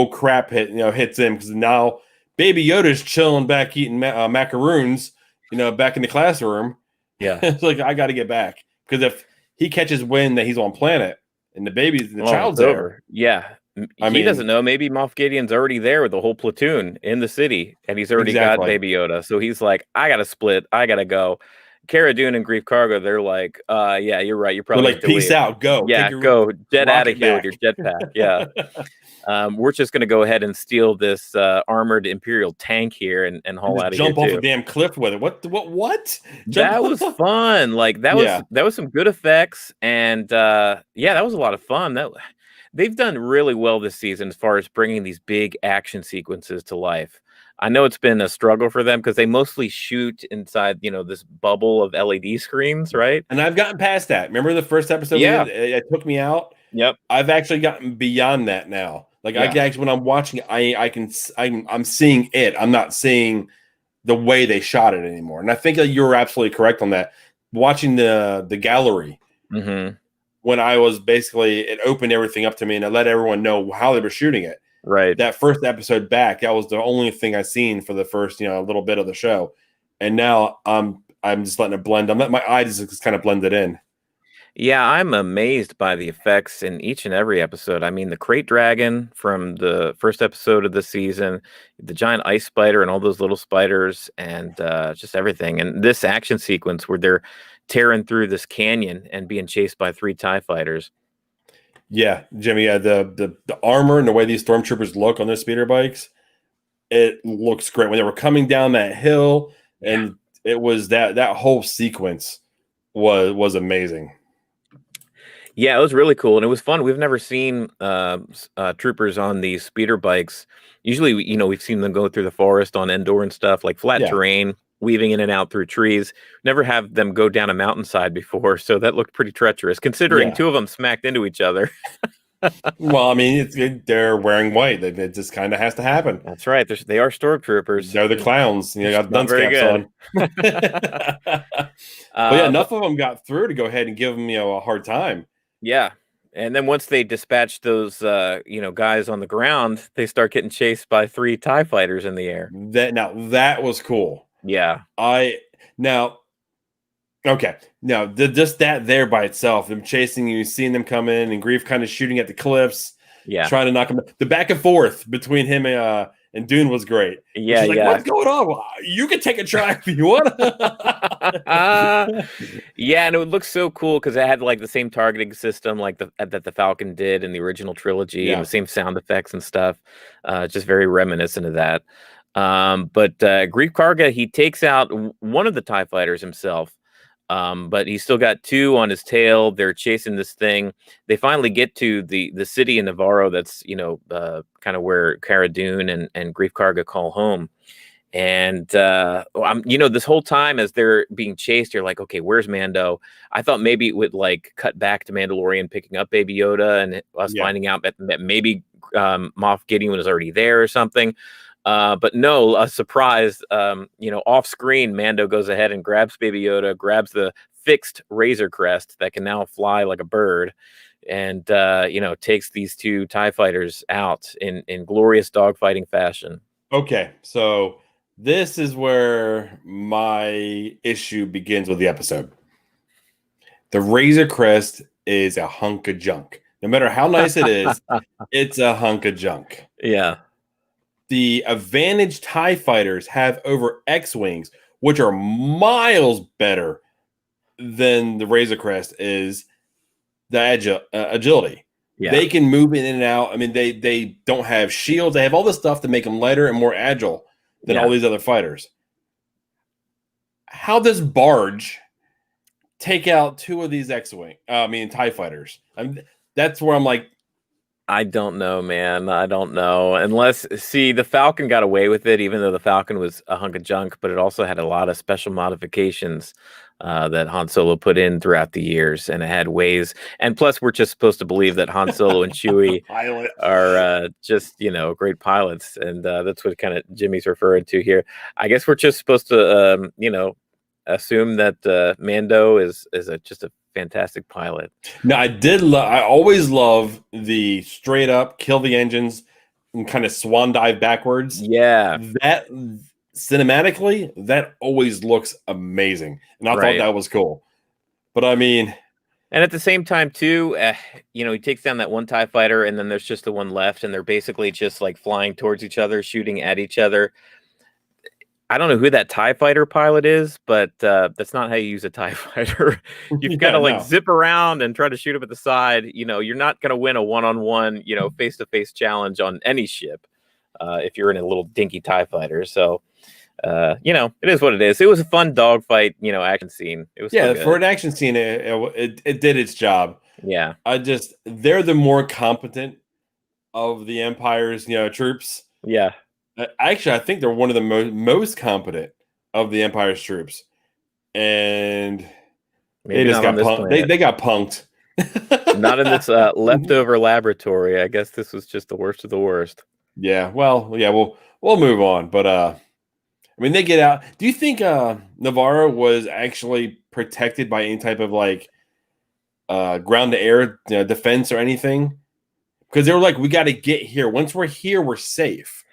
Speaker 2: crap hits him, because now Baby Yoda's chilling back eating macaroons, back in the classroom. Yeah, it's like, I got to get back, because if he catches wind that he's on planet and the child's there,
Speaker 1: yeah. He doesn't know. Maybe Moff Gideon's already there with the whole platoon in the city, and he's already got Baby Yoda. So he's like, I got to split. I got to go. Cara Dune and Grief Karga, they're like, yeah, you're right. You're probably
Speaker 2: like, peace out. Go.
Speaker 1: Yeah, go. Jet out of here with your jetpack. Yeah. We're just going to go ahead and steal this armored Imperial tank here and
Speaker 2: And
Speaker 1: haul
Speaker 2: just
Speaker 1: out of here
Speaker 2: jump off a
Speaker 1: too.
Speaker 2: damn cliff with it. What? Jump
Speaker 1: That was
Speaker 2: off.
Speaker 1: fun. Like
Speaker 2: Yeah.
Speaker 1: that was some good effects, and yeah, that was a lot of fun. That they've done really well this season as far as bringing these big action sequences to life. I know it's been a struggle for them because they mostly shoot inside, this bubble of LED screens, right?
Speaker 2: And I've gotten past that. Remember the first episode we
Speaker 1: Yeah.
Speaker 2: did? It took me out.
Speaker 1: Yep.
Speaker 2: I've actually gotten beyond that now. Like I
Speaker 1: Yeah.
Speaker 2: can actually, when I'm watching it, I'm seeing it. I'm not seeing the way they shot it anymore. And I think that you're absolutely correct on that. Watching the gallery,
Speaker 1: Mm-hmm.
Speaker 2: when I was basically, it opened everything up to me and it let everyone know how they were shooting it.
Speaker 1: Right.
Speaker 2: That first episode back, that was the only thing I seen for the first, little bit of the show. And now I'm just letting it blend. I'm letting my eyes just kind of blend it in.
Speaker 1: Yeah, I'm amazed by the effects in each and every episode. I mean, the crate dragon from the first episode of the season, the giant ice spider, and all those little spiders, and just everything. And this action sequence where they're tearing through this canyon and being chased by 3 TIE fighters.
Speaker 2: Yeah, Jimmy. Yeah, the armor and the way these stormtroopers look on their speeder bikes, it looks great. When they were coming down that hill, and it was that whole sequence was amazing.
Speaker 1: Yeah, it was really cool, and it was fun. We've never seen troopers on these speeder bikes. Usually, we've seen them go through the forest on Endor and stuff, like flat
Speaker 2: Yeah.
Speaker 1: terrain, weaving in and out through trees. Never have them go down a mountainside before, so that looked pretty treacherous, considering
Speaker 2: Yeah.
Speaker 1: 2 of them smacked into each other.
Speaker 2: Well, I mean, they're wearing white. It just kind of has to happen.
Speaker 1: That's right. They are stormtroopers.
Speaker 2: They're the clowns. Got
Speaker 1: Not
Speaker 2: dunce
Speaker 1: very
Speaker 2: caps
Speaker 1: good.
Speaker 2: on. But yeah,
Speaker 1: But
Speaker 2: enough of them got through to go ahead and give them a hard time.
Speaker 1: yeah. And then once they dispatch those, guys on the ground, they start getting chased by 3 TIE fighters in the air.
Speaker 2: That was cool.
Speaker 1: Yeah.
Speaker 2: Okay. Now, just that there by itself, them chasing you, seeing them come in, and Grief kind of shooting at the cliffs,
Speaker 1: Yeah.
Speaker 2: trying to knock them. The back and forth between him and Dune was great.
Speaker 1: Yeah,
Speaker 2: She's like,
Speaker 1: yeah.
Speaker 2: what's going on? Well, you can take a try if you want.
Speaker 1: Yeah, and it looks so cool because it had like the same targeting system like that the Falcon did in the original trilogy,
Speaker 2: Yeah.
Speaker 1: and the same sound effects and stuff. Just very reminiscent of that. But Greef Karga, he takes out one of the TIE fighters himself. But he's still got 2 on his tail. They're chasing this thing. They finally get to the city in Navarro that's, kind of where Cara Dune and Greef Karga call home. And, this whole time as they're being chased, you're like, okay, where's Mando? I thought maybe it would like cut back to Mandalorian picking up Baby Yoda and us finding out that maybe Moff Gideon was already there or something. But no, a surprise, off screen, Mando goes ahead and grabs Baby Yoda, grabs the fixed Razor Crest that can now fly like a bird, and, takes these 2 TIE fighters out in glorious dogfighting fashion.
Speaker 2: Okay, so this is where my issue begins with the episode. The Razor Crest is a hunk of junk. No matter how nice it is, it's a hunk of junk.
Speaker 1: Yeah.
Speaker 2: The advantage TIE fighters have over X-Wings, which are miles better than the Razor Crest is the agility.
Speaker 1: Yeah.
Speaker 2: They can move in and out. I mean, they don't have shields. They have all this stuff to make them lighter and more agile than all these other fighters. How does Barge take out 2 of these TIE fighters? That's where I'm like,
Speaker 1: I don't know, man. I don't know. The Falcon got away with it, even though the Falcon was a hunk of junk, but it also had a lot of special modifications that Han Solo put in throughout the years, and it had ways. And plus, we're just supposed to believe that Han Solo and Chewie are just, great pilots, and that's what kind of Jimmy's referring to here. I guess we're just supposed to, assume that Mando is just a fantastic pilot.
Speaker 2: No, I always love the straight up kill the engines and kind of swan dive backwards.
Speaker 1: Yeah.
Speaker 2: That cinematically, that always looks amazing. And I thought that was cool. But I mean,
Speaker 1: and at the same time too, he takes down that one TIE fighter, and then there's just the one left, and they're basically just like flying towards each other, shooting at each other. I don't know who that TIE fighter pilot is, but that's not how you use a TIE fighter. You've got
Speaker 2: Yeah,
Speaker 1: to like
Speaker 2: no.
Speaker 1: zip around and try to shoot up at the side. You're not going to win a one-on-one, face-to-face challenge on any ship if you're in a little dinky TIE fighter. So, it is what it is. It was a fun dogfight, action scene. It was still
Speaker 2: Yeah, for
Speaker 1: good.
Speaker 2: an action scene, it did its job.
Speaker 1: Yeah.
Speaker 2: They're the more competent of the Empire's troops.
Speaker 1: Yeah.
Speaker 2: Actually, I think they're one of the most competent of the Empire's troops, and they
Speaker 1: Maybe
Speaker 2: just
Speaker 1: not on
Speaker 2: got
Speaker 1: this
Speaker 2: punked. They
Speaker 1: planet.
Speaker 2: they got punked.
Speaker 1: Not in this leftover laboratory. I guess this was just the worst of the worst.
Speaker 2: Yeah, well, yeah, we'll move on. But I mean, they get out. Do you think Navarro was actually protected by any type of like ground to air defense or anything? Because they were like, we got to get here. Once we're here, we're safe.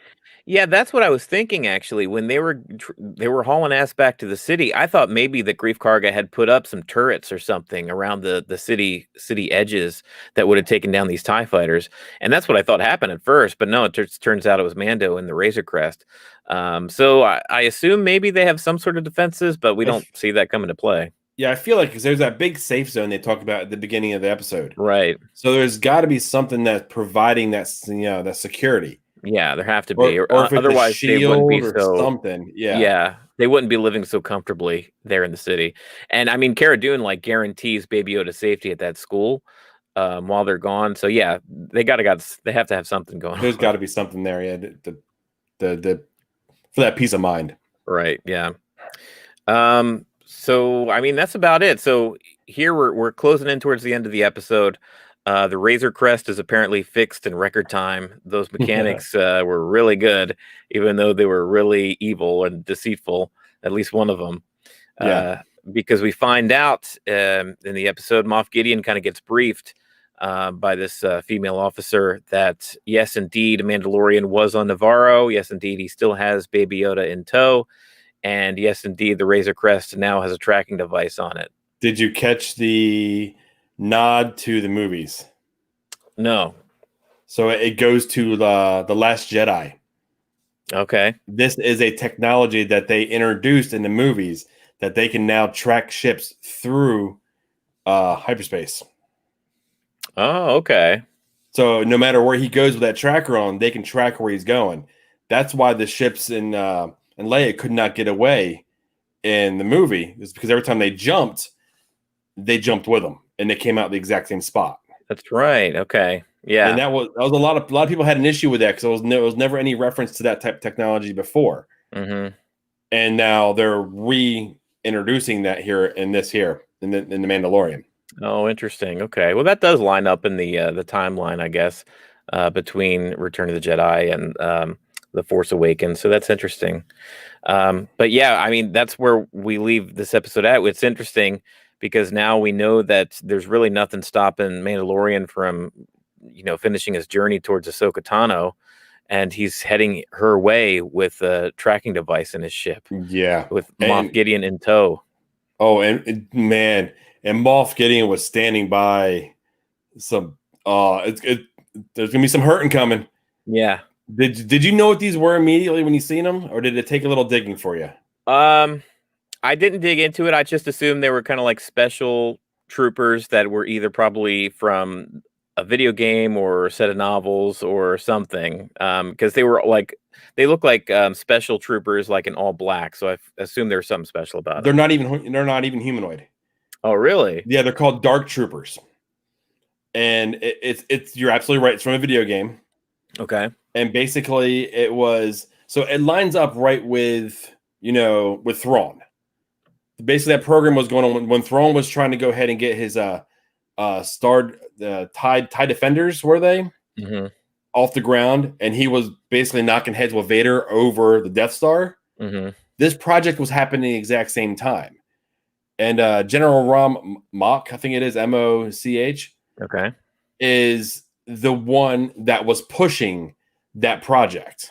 Speaker 1: Yeah, that's what I was thinking actually. When they were hauling ass back to the city, I thought maybe the Grief Karga had put up some turrets or something around the city edges that would have taken down these TIE fighters. And that's what I thought happened at first, but no, turns out it was Mando and the Razor Crest. So I assume maybe they have some sort of defenses, but we
Speaker 2: I
Speaker 1: don't
Speaker 2: f-
Speaker 1: see that coming to play.
Speaker 2: yeah, I feel like because there's that big safe zone they talked about at the beginning of the episode.
Speaker 1: Right.
Speaker 2: So there's got to be something that's providing that security,
Speaker 1: Yeah, there have to be.
Speaker 2: or if it's a
Speaker 1: Otherwise they wouldn't be
Speaker 2: shield or
Speaker 1: so.
Speaker 2: something. Yeah,
Speaker 1: Yeah, they wouldn't be living so comfortably there in the city. And I mean, Cara Dune like guarantees Baby Yoda safety at that school while they're gone. So yeah, they have to have something going
Speaker 2: there's
Speaker 1: on.
Speaker 2: got to be something there. Yeah, the for that peace of mind.
Speaker 1: Right. Yeah. So I mean that's about it. So here we're closing in towards the end of the episode. The Razor Crest is apparently fixed in record time. Those
Speaker 2: Yeah,
Speaker 1: mechanics were really good, even though they were really evil and deceitful. At least one of them.
Speaker 2: yeah.
Speaker 1: uh, because we find out in the episode, Moff Gideon kind of gets briefed by this female officer that yes, indeed, Mandalorian was on Navarro. Yes, indeed, he still has Baby Yoda in tow, and yes, indeed, the Razor Crest now has a tracking device on it.
Speaker 2: Did you catch the nod to the movies?
Speaker 1: No.
Speaker 2: So it goes to the Last Jedi.
Speaker 1: Okay.
Speaker 2: This is a technology that they introduced in the movies that they can now track ships through hyperspace.
Speaker 1: Oh, okay.
Speaker 2: So no matter where he goes with that tracker on, they can track where he's going. That's why the ships in Leia could not get away in the movie. Is because every time they jumped with them, and they came out the exact same spot.
Speaker 1: That's right. Okay.
Speaker 2: And
Speaker 1: Yeah.
Speaker 2: that was a lot of people had an issue with that because there was never any reference to that type of technology before.
Speaker 1: Mm-hmm.
Speaker 2: And now they're reintroducing that here in the Mandalorian.
Speaker 1: Oh, interesting. Okay. Well, that does line up in the timeline, I guess, between Return of the Jedi and The Force Awakens. So that's interesting. But yeah, I mean, that's where we leave this episode at. It's interesting because now we know that there's really nothing stopping Mandalorian from, finishing his journey towards Ahsoka Tano, and he's heading her way with a tracking device in his ship
Speaker 2: Yeah,
Speaker 1: with Moff
Speaker 2: and
Speaker 1: Gideon in tow.
Speaker 2: man, and Moff Gideon was standing by some. There's gonna be some hurting coming.
Speaker 1: Yeah.
Speaker 2: Did you know what these were immediately when you seen them, or did it take a little digging for you?
Speaker 1: I didn't dig into it. I just assumed they were kind of like special troopers that were either probably from a video game or a set of novels or something. Because they look like special troopers, like in all black. So I assumed there was something special about
Speaker 2: They're
Speaker 1: them.
Speaker 2: not even humanoid.
Speaker 1: Oh, really?
Speaker 2: Yeah, they're called Dark Troopers, and it's you're absolutely right. It's from a video game,
Speaker 1: Okay.
Speaker 2: and basically it lines up right with with Thrawn. Basically, that program was going on when Thrawn was trying to go ahead and get his starred TIE Defenders, were they
Speaker 1: Mm-hmm.
Speaker 2: off the ground, and he was basically knocking heads with Vader over the Death Star.
Speaker 1: Mm-hmm.
Speaker 2: This project was happening at the exact same time, and General Rom Mock, I think it is Moch,
Speaker 1: Okay.
Speaker 2: is the one that was pushing that project.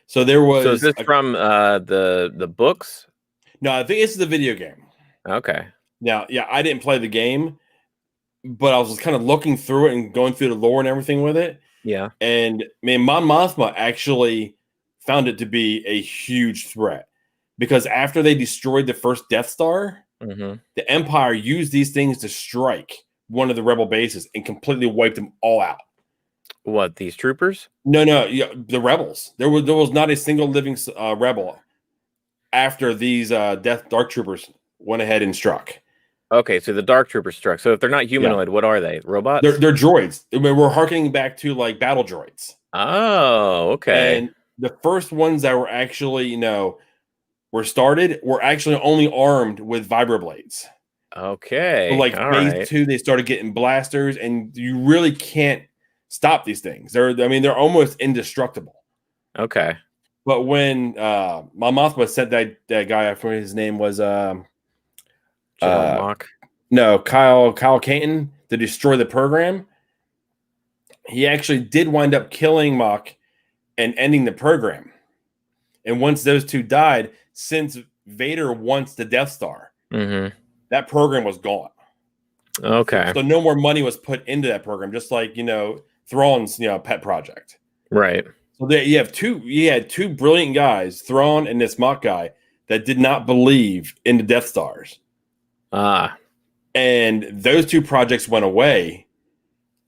Speaker 2: So there
Speaker 1: So is
Speaker 2: was
Speaker 1: this from the books?
Speaker 2: no, I think this is the video game.
Speaker 1: Okay.
Speaker 2: Now, yeah, I didn't play the game, but I was just kind of looking through it and going through the lore and everything with it.
Speaker 1: Yeah.
Speaker 2: And man, Mon Mothma actually found it to be a huge threat because after they destroyed the first Death Star, the Empire used these things to strike one of the rebel bases and completely wiped them all out.
Speaker 1: What, these troopers?
Speaker 2: No, the rebels. There was not a single living rebel after these Dark Troopers went ahead and struck.
Speaker 1: Okay, so the Dark Troopers struck. So if they're not humanoid, what are they? Robots?
Speaker 2: They're droids. I mean, we're harkening back to like battle droids.
Speaker 1: Oh, okay.
Speaker 2: And the first ones that were actually, were started were actually only armed with vibroblades.
Speaker 1: Okay.
Speaker 2: So like phase 2, they started getting blasters, and you really can't stop these things. They're almost indestructible.
Speaker 1: Okay.
Speaker 2: But when Mon Mothma sent that guy, I forget his name was
Speaker 1: Mock.
Speaker 2: No, Kyle Katarn to destroy the program. He actually did wind up killing Mock and ending the program. And once those two died, since Vader wants the Death Star, that program was gone.
Speaker 1: Okay.
Speaker 2: So no more money was put into that program, just like Thrawn's pet project.
Speaker 1: Right.
Speaker 2: So you had two brilliant guys, Thrawn and this Mock guy, that did not believe in the Death Stars. And those two projects went away.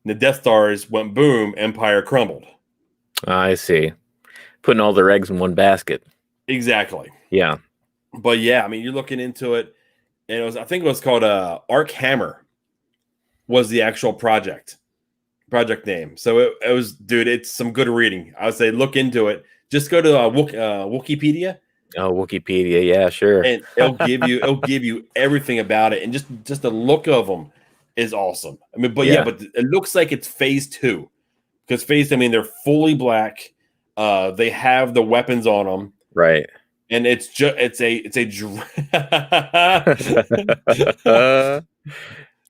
Speaker 2: The Death Stars went boom, Empire crumbled.
Speaker 1: I see. Putting all their eggs in one basket.
Speaker 2: Exactly.
Speaker 1: Yeah.
Speaker 2: But yeah, I mean, you're looking into it, and I think it was called Arc Hammer was the actual project name. So it was, dude, it's some good reading. I would say look into it. Just go to Wikipedia.
Speaker 1: Oh, Wikipedia, yeah, sure.
Speaker 2: And it'll give you everything about it, and just the look of them is awesome. I mean, but it looks like it's phase 2 because they're fully black. They have the weapons on them,
Speaker 1: right?
Speaker 2: And it's a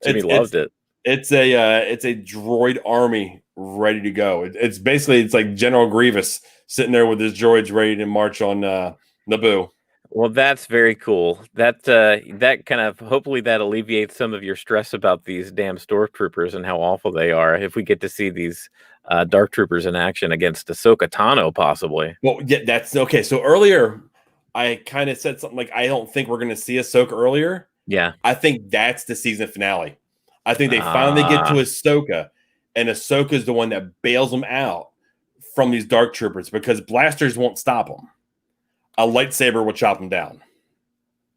Speaker 1: Jimmy loved it.
Speaker 2: It's a droid army ready to go. It's basically like General Grievous sitting there with his droids ready to march on Naboo.
Speaker 1: Well, that's very cool. That kind of, hopefully that alleviates some of your stress about these damn stormtroopers and how awful they are. If we get to see these Dark Troopers in action against Ahsoka Tano, possibly.
Speaker 2: Well, yeah, that's okay. So earlier, I kind of said something like, I don't think we're going to see Ahsoka earlier.
Speaker 1: Yeah.
Speaker 2: I think that's the season finale. I think they finally get to Ahsoka, and Ahsoka is the one that bails them out from these Dark Troopers because blasters won't stop them. A lightsaber will chop them down.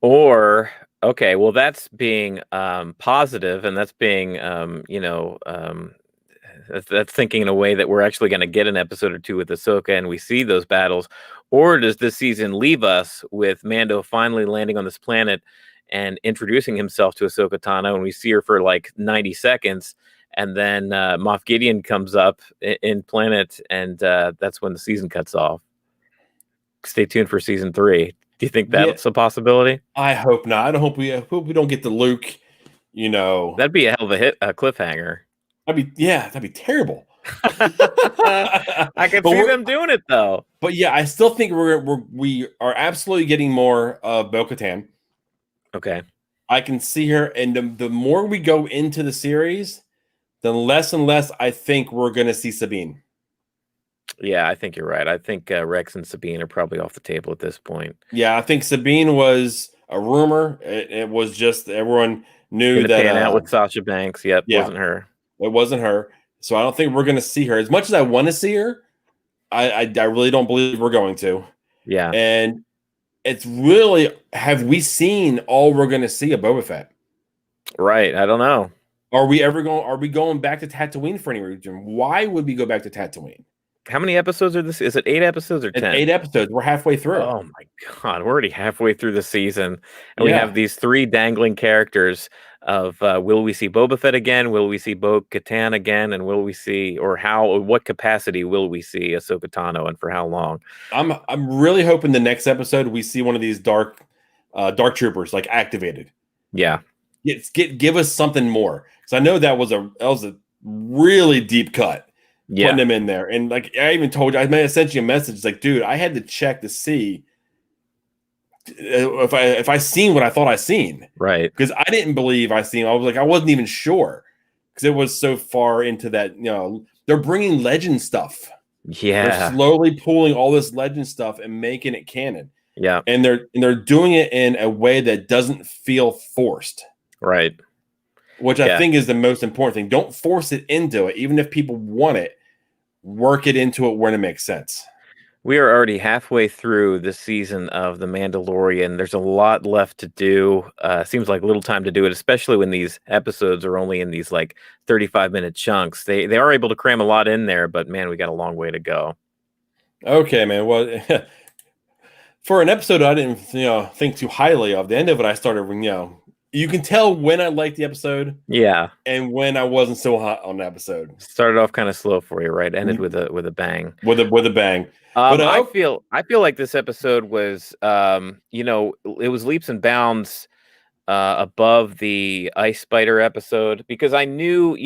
Speaker 1: Or, okay, well, that's being positive, and that's being, that's thinking in a way that we're actually going to get an episode or two with Ahsoka, and we see those battles. Or does this season leave us with Mando finally landing on this planet and introducing himself to Ahsoka Tano, and we see her for like 90 seconds, and then Moff Gideon comes up in planet, and that's when the season cuts off. Stay tuned for season 3. Do you think that's a possibility?
Speaker 2: I hope not. I hope we don't get the Luke.
Speaker 1: That'd be a hell of a cliffhanger.
Speaker 2: That'd be terrible.
Speaker 1: I can see them doing it though.
Speaker 2: But yeah, I still think we are absolutely getting more of Bo-Katan.
Speaker 1: Okay.
Speaker 2: I can see her, and the more we go into the series, the less and less I think we're going to see Sabine.
Speaker 1: Yeah, I think you're right. I think Rex and Sabine are probably off the table at this point.
Speaker 2: Yeah, I think Sabine was a rumor. It was just everyone knew that
Speaker 1: pan out with Sasha Banks. Yep, yeah, wasn't her.
Speaker 2: It wasn't her. So I don't think we're going to see her. As much as I want to see her, I really don't believe we're going to.
Speaker 1: Yeah.
Speaker 2: And it's really, have we seen all we're going to see of Boba Fett?
Speaker 1: Right. I don't know.
Speaker 2: Are we going back to Tatooine for any reason? Why would we go back to Tatooine?
Speaker 1: How many episodes are this? Is it 8 episodes or 10?
Speaker 2: It's 8 episodes. We're halfway through.
Speaker 1: Oh my God. We're already halfway through the season. And we have these 3 dangling characters of will we see Boba Fett again? Will we see Bo-Katan again? And will we see, or what capacity will we see Ahsoka Tano, and for how long?
Speaker 2: I'm really hoping the next episode we see one of these dark troopers like activated.
Speaker 1: Yeah.
Speaker 2: Give us something more. Because I know that was a really deep cut. Yeah. Putting them in there. And like I even told you, I may have sent you a message like, dude, I had to check to see if I seen what I thought I seen.
Speaker 1: Right.
Speaker 2: Because I didn't believe I seen. I was like, I wasn't even sure. Because it was so far into that, they're bringing legend stuff They're
Speaker 1: Yeah.
Speaker 2: slowly pulling all this legend stuff and making it canon.
Speaker 1: Yeah.
Speaker 2: And they're doing it in a way that doesn't feel forced,
Speaker 1: Right.
Speaker 2: which I
Speaker 1: Yeah.
Speaker 2: think is the most important thing. Don't force it into it, even if people want it. Work it into it when it makes sense.
Speaker 1: We are already halfway through this season of The Mandalorian. There's a lot left to do. Seems like little time to do it, especially when these episodes are only in these like 35-minute chunks. They are able to cram a lot in there, but man, we got a long way to go.
Speaker 2: Okay, man. Well, for an episode I didn't think too highly of, the end of it I started, you can tell when I liked the episode
Speaker 1: Yeah.
Speaker 2: and when I wasn't so hot on the episode.
Speaker 1: Started off kind of slow for you, right? Ended with a bang.
Speaker 2: With a bang. But
Speaker 1: I feel like this episode was it was leaps and bounds above the Ice Spider episode, because I knew,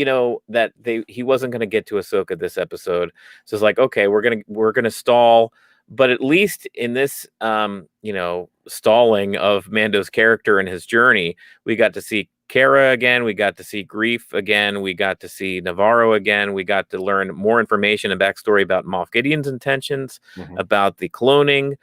Speaker 1: that he wasn't going to get to Ahsoka this episode. So it's like, okay, we're gonna stall, but at least in this stalling of Mando's character and his journey, we got to see Kara again, we got to see Grief again, we got to see Navarro again, we got to learn more information and backstory about Moff Gideon's intentions, about the cloning.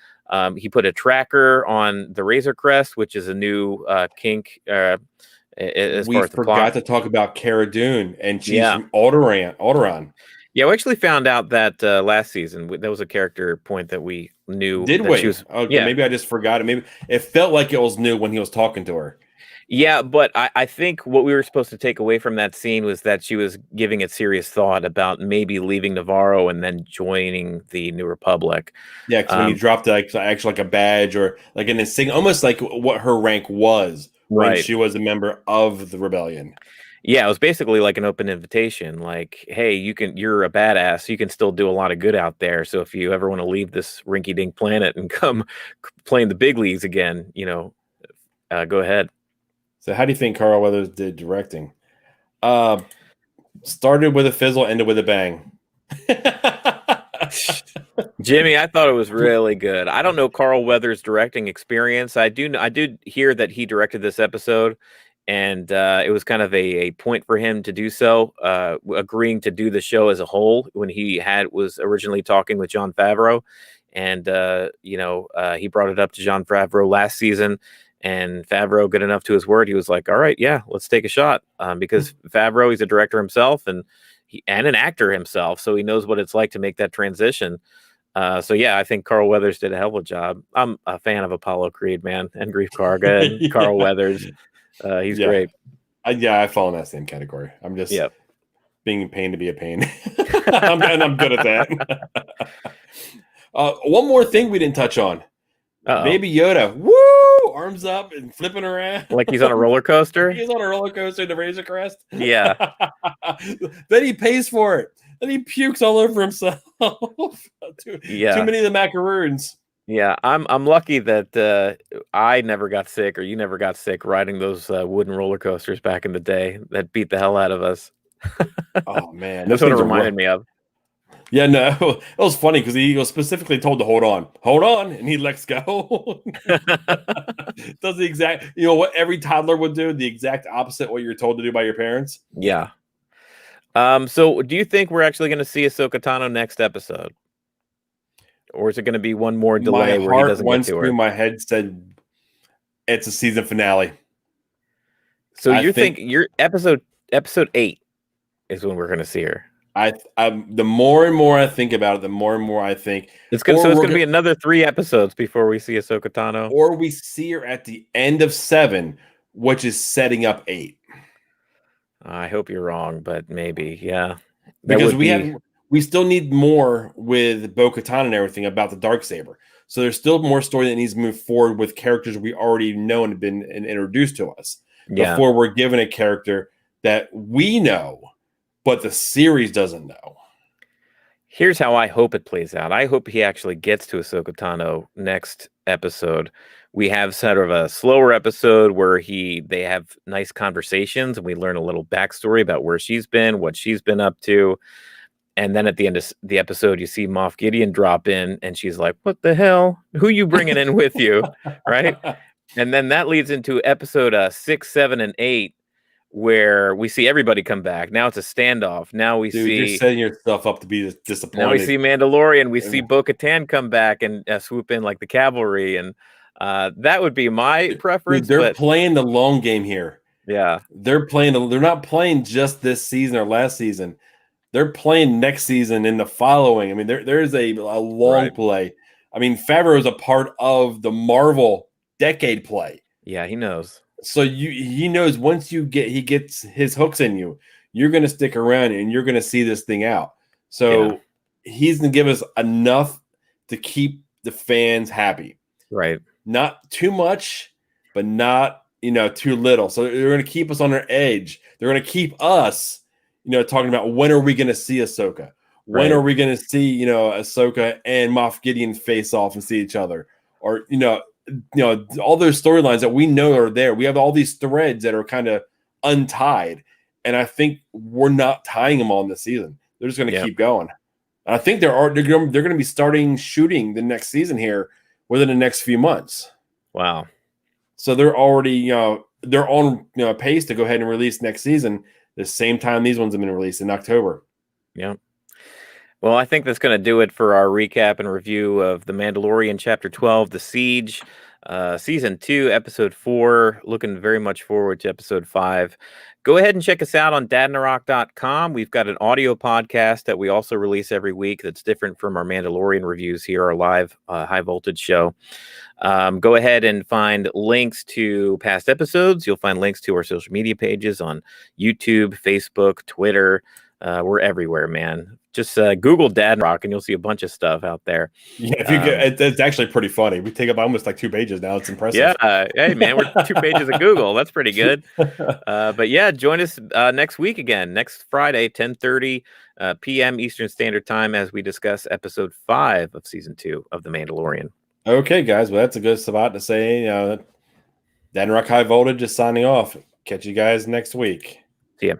Speaker 1: He put a tracker on the Razor Crest, which is a new kink. As
Speaker 2: we
Speaker 1: far as the
Speaker 2: forgot
Speaker 1: plot.
Speaker 2: to talk about Cara Dune, and she's from Alderaan.
Speaker 1: Yeah, we actually found out that last season. That was a character point that we knew.
Speaker 2: Did
Speaker 1: that
Speaker 2: we?
Speaker 1: She was,
Speaker 2: okay, maybe I just forgot it. Maybe it felt like it was new when he was talking to her.
Speaker 1: Yeah, but I think what we were supposed to take away from that scene was that she was giving it serious thought about maybe leaving Navarro and then joining the New Republic.
Speaker 2: Yeah, because when you dropped actually like a badge or like an insignia, almost like what her rank was when she was a member of the rebellion.
Speaker 1: Yeah, it was basically like an open invitation. Like, hey, you're a badass. You can still do a lot of good out there. So if you ever want to leave this rinky-dink planet and come play in the big leagues again, go ahead.
Speaker 2: So how do you think Carl Weathers did directing? Started with a fizzle, ended with a bang.
Speaker 1: Jimmy, I thought it was really good. I don't know Carl Weathers' directing experience. I did hear that he directed this episode, and it was kind of a point for him to do so, agreeing to do the show as a whole when he was originally talking with Jon Favreau, and he brought it up to Jon Favreau last season. And Favreau, good enough to his word, he was like, all right, yeah, let's take a shot. Because Favreau, he's a director himself and an actor himself. So he knows what it's like to make that transition. So, yeah, I think Carl Weathers did a hell of a job. I'm a fan of Apollo Creed, man, and Grief Karga and Carl Weathers. He's great.
Speaker 2: I fall in that same category. I'm just being a pain to be a pain. I'm good at that. One more thing we didn't touch on. Baby Yoda, woo! Arms up and flipping around.
Speaker 1: Like he's on a roller coaster?
Speaker 2: He's on a roller coaster in the Razor Crest.
Speaker 1: Yeah.
Speaker 2: Then he pays for it. Then he pukes all over himself. Too many of the macaroons.
Speaker 1: Yeah, I'm lucky that I never got sick or you never got sick riding those wooden roller coasters back in the day that beat the hell out of us.
Speaker 2: Oh, man.
Speaker 1: That's what it reminded me of.
Speaker 2: Yeah, no, it was funny because he was specifically told to hold on, and he lets go. Does the exact, what every toddler would do, the exact opposite what you're told to do by your parents.
Speaker 1: Yeah. So do you think we're actually going to see Ahsoka Tano next episode? Or is it going to be one more delay where he doesn't get to her?
Speaker 2: My head said it's a season finale.
Speaker 1: So you think your episode 8 is when we're going to see her?
Speaker 2: The more and more I think about it, the more and more I think
Speaker 1: it's going to be another 3 episodes before we see Ahsoka Tano,
Speaker 2: or we see her at the end of 7, which is setting up 8.
Speaker 1: I hope you're wrong, but maybe, yeah.
Speaker 2: Because we still need more with Bo-Katan and everything about the Darksaber. So there's still more story that needs to move forward with characters we already know and have been introduced to us before we're given a character that we know, but the series doesn't know.
Speaker 1: Here's how I hope it plays out. I hope he actually gets to Ahsoka Tano next episode. We have sort of a slower episode where they have nice conversations and we learn a little backstory about where she's been, what she's been up to. And then at the end of the episode, you see Moff Gideon drop in and she's like, what the hell? Who you bringing in with you? Right? And then that leads into episode 6, 7, and 8, where we see everybody come back. Now it's a standoff.
Speaker 2: Dude, you're setting yourself up to be disappointed.
Speaker 1: Now we see Mandalorian. We see Bo-Katan come back and swoop in like the cavalry, and that would be my preference.
Speaker 2: Dude, they're playing the long game here.
Speaker 1: Yeah,
Speaker 2: they're not playing just this season or last season. They're playing next season and the following. I mean, there is a long play. I mean, Favreau is a part of the Marvel decade play.
Speaker 1: Yeah, he knows.
Speaker 2: So he knows once he gets his hooks in you, you're going to stick around and you're going to see this thing out. So he's going to give us enough to keep the fans happy.
Speaker 1: Right.
Speaker 2: Not too much, but not, too little. So they're going to keep us on our edge. They're going to keep us, talking about when are we going to see Ahsoka? When are we going to see, Ahsoka and Moff Gideon face off and see each other? Or, all those storylines that we know are there. We have all these threads that are kind of untied. And I think we're not tying them all in this season. They're just going to keep going. And I think they're going to be starting shooting the next season here within the next few months.
Speaker 1: Wow.
Speaker 2: So they're already, they're on pace to go ahead and release next season the same time these ones have been released in October.
Speaker 1: Yeah. Well, I think that's going to do it for our recap and review of The Mandalorian Chapter 12, The Siege, Season 2, Episode 4. Looking very much forward to Episode 5. Go ahead and check us out on Dadnarok.com. We've got an audio podcast that we also release every week that's different from our Mandalorian reviews here, our live high voltage show. Go ahead and find links to past episodes. You'll find links to our social media pages on YouTube, Facebook, Twitter. We're everywhere, man. Just Google Dadnarok and you'll see a bunch of stuff out there.
Speaker 2: Yeah, if you it's actually pretty funny. We take up almost like 2 pages now. It's impressive.
Speaker 1: Yeah, hey man, we're 2 pages of Google. That's pretty good. But yeah, join us next week again, next Friday, 10:30 p.m. Eastern Standard Time, as we discuss Episode 5 of Season 2 of The Mandalorian.
Speaker 2: Okay, guys. Well, that's a good spot to say. Dadnarok High Voltage is signing off. Catch you guys next week.
Speaker 1: See ya.